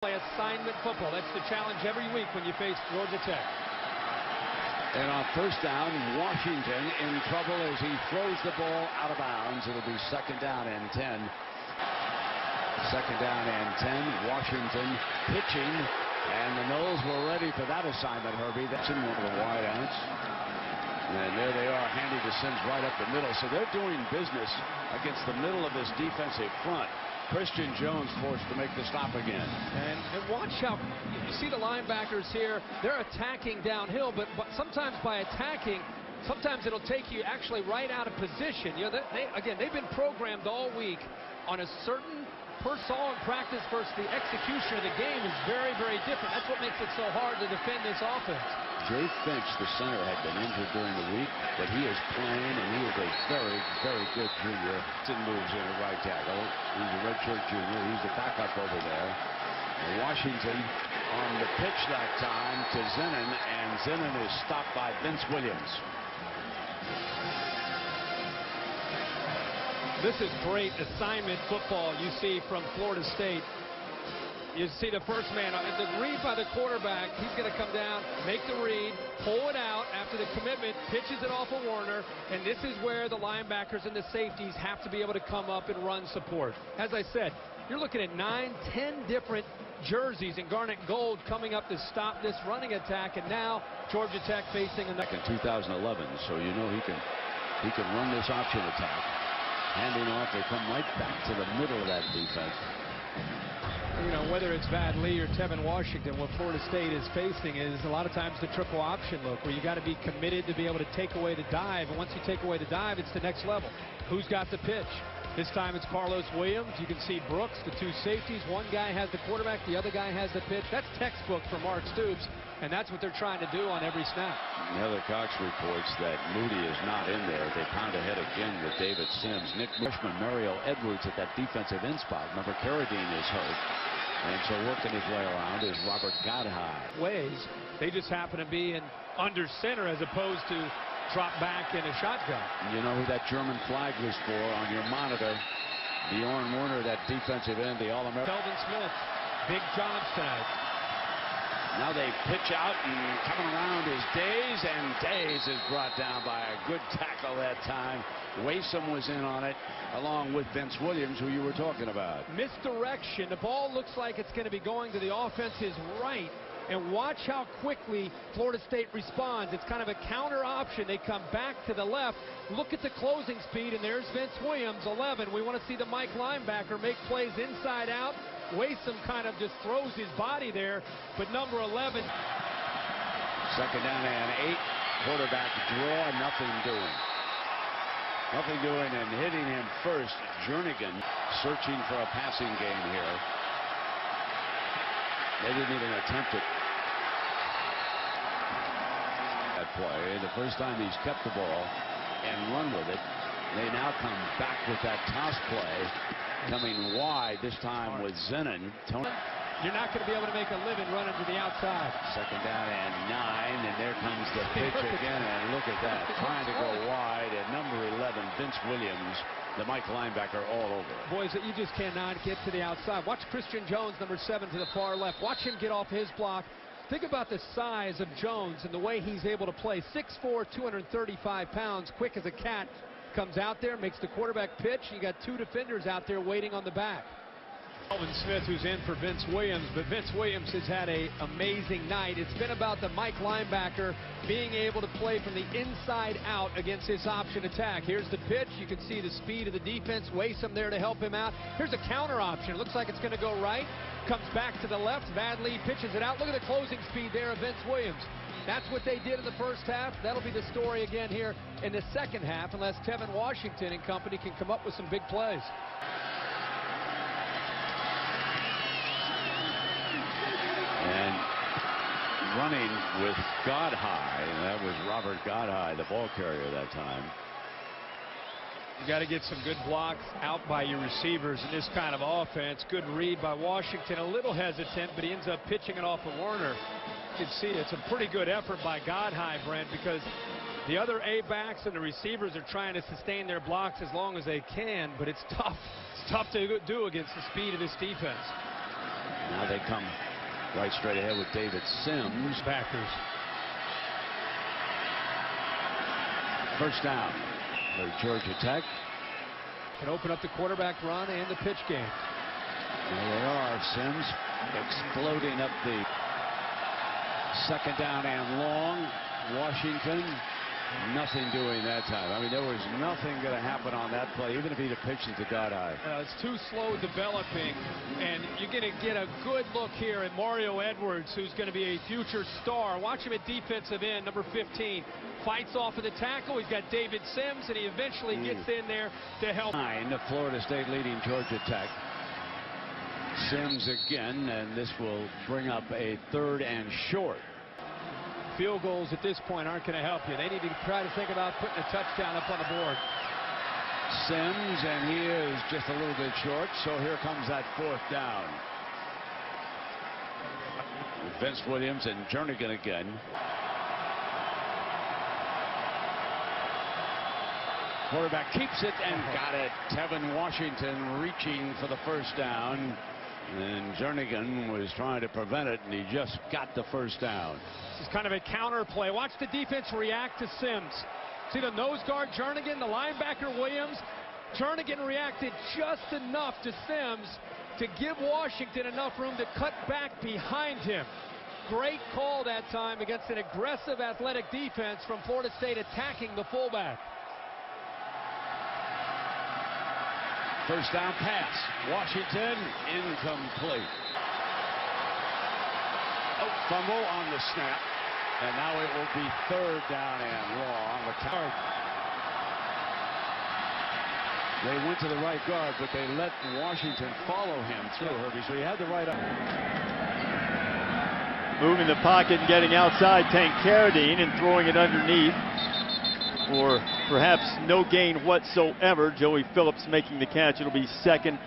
Play assignment football. That's the challenge every week when you face Georgia Tech. And on first down, Washington in trouble as he throws the ball out of bounds. It'll be second down and 10. Second down and 10. Washington pitching, and the Noles were ready for that assignment, Herbie. That's in one of the wide outs. And there they are, handing the Sims right up the middle. So they're doing business against the middle of this defensive front. Christian Jones forced to make the stop again. And watch how you see the linebackers here. They're attacking downhill, but sometimes by attacking, sometimes it'll take you actually right out of position. You know, they've been programmed all week on a certain personnel in practice versus the execution of the game is very, very different. That's what makes it so hard to defend this offense. Jay Finch, the center, had been injured during the week, but he is playing, and he is a very, very good junior. Moves in at right tackle. He's a redshirt junior. He's the backup over there. And Washington on the pitch that time to Zennon, and Zennon is stopped by Vince Williams. This is great assignment football you see from Florida State. You see the first man, the read by the quarterback. He's going to come down, make the read, pull it out after the commitment, pitches it off of Warner, and this is where the linebackers and the safeties have to be able to come up and run support. As I said, you're looking at 9, 10 different jerseys in garnet gold coming up to stop this running attack, and now Georgia Tech facing a in 2011, so you know he can run this option attack. Handing off, they come right back to the middle of that defense. You know, whether it's Vad Lee or Tevin Washington, what Florida State is facing is a lot of times the triple option look, where you got to be committed to be able to take away the dive, and once you take away the dive, it's the next level. Who's got the pitch? This time it's Carlos Williams. You can see Brooks, the two safeties. One guy has the quarterback, the other guy has the pitch. That's textbook for Mark Stoops, and that's what they're trying to do on every snap. Heather Cox reports that Moody is not in there. They pound ahead again with David Sims. Nick Bushman, Mario Edwards at that defensive end spot. Remember, Carradine is hurt. And so working his way around is Robert Godhigh. Ways, they just happen to be in under center as opposed to drop back in a shotgun. You know who that German flag was for on your monitor? Bjorn Werner, that defensive end, the All-American. Kelvin Smith, big jobs tonight. Now they pitch out, and coming around is Days, and Days is brought down by a good tackle that time. Waysome was in on it, along with Vince Williams, who you were talking about. Misdirection. The ball looks like it's going to be going to the offense's right. And watch how quickly Florida State responds. It's kind of a counter option. They come back to the left. Look at the closing speed, and there's Vince Williams, 11. We want to see the Mike linebacker make plays inside out. Waysome kind of just throws his body there, but number 11. Second down and 8. Quarterback draw, nothing doing. Nothing doing, and hitting him first, Jernigan, searching for a passing game here. They didn't even attempt it. That play, the first time he's kept the ball and run with it. They now come back with that toss play, coming wide, this time with Zennon. You're not going to be able to make a living running to the outside. Second down and 9, and there comes the pitch again, and look at that, trying to go wide, and number 11, Vince Williams, the Mike linebacker, all over it. Boys, you just cannot get to the outside. Watch Christian Jones, number 7, to the far left. Watch him get off his block. Think about the size of Jones and the way he's able to play. 6'4", 235 pounds, quick as a cat. Comes out there, makes the quarterback pitch. You got 2 defenders out there waiting on the back. Kelvin Smith, who's in for Vince Williams, but Vince Williams has had an amazing night. It's been about the Mike linebacker being able to play from the inside out against his option attack. Here's the pitch. You can see the speed of the defense. Waysome there to help him out. Here's a counter option. It looks like it's going to go right. Comes back to the left. Vad Lee pitches it out. Look at the closing speed there of Vince Williams. That's what they did in the first half. That'll be the story again here in the second half, unless Tevin Washington and company can come up with some big plays. And running with Godhigh, that was Robert Godhigh, the ball carrier that time. You got to get some good blocks out by your receivers in this kind of offense. Good read by Washington, a little hesitant, but he ends up pitching it off of Warner. You can see it's a pretty good effort by Godhigh, Brent, because the other A-backs and the receivers are trying to sustain their blocks as long as they can, but it's tough. It's tough to do against the speed of this defense. Now they come right straight ahead with David Sims. Backers. First down for Georgia Tech. Can open up the quarterback run and the pitch game. There they are. Sims exploding up the second down and long. Washington, nothing doing that time. I mean, there was nothing going to happen on that play, even if he'd have pitched it to Godhigh. It's too slow developing, and you're going to get a good look here at Mario Edwards, who's going to be a future star. Watch him at defensive end, number 15. Fights off of the tackle. He's got David Sims, and he eventually gets in there to help. Florida State leading Georgia Tech. Sims again, and this will bring up a 3rd and short. Field goals at this point aren't going to help you. They need to try to think about putting a touchdown up on the board. Sims, and he is just a little bit short, so here comes that 4th down. Vince Williams and Jernigan again. Quarterback keeps it and got it. Tevin Washington reaching for the first down. And Jernigan was trying to prevent it, and he just got the first down. This is kind of a counter play. Watch the defense react to Sims. See the nose guard Jernigan, the linebacker Williams. Jernigan reacted just enough to Sims to give Washington enough room to cut back behind him. Great call that time against an aggressive athletic defense from Florida State attacking the fullback. First down pass. Washington incomplete. Fumble on the snap. And now it will be 3rd down and long. They went to the right guard, but they let Washington follow him through, Herbie. So he had the right up. Moving the pocket and getting outside Tank Carradine and throwing it underneath. Or perhaps no gain whatsoever. Joey Phillips making the catch. It'll be 2nd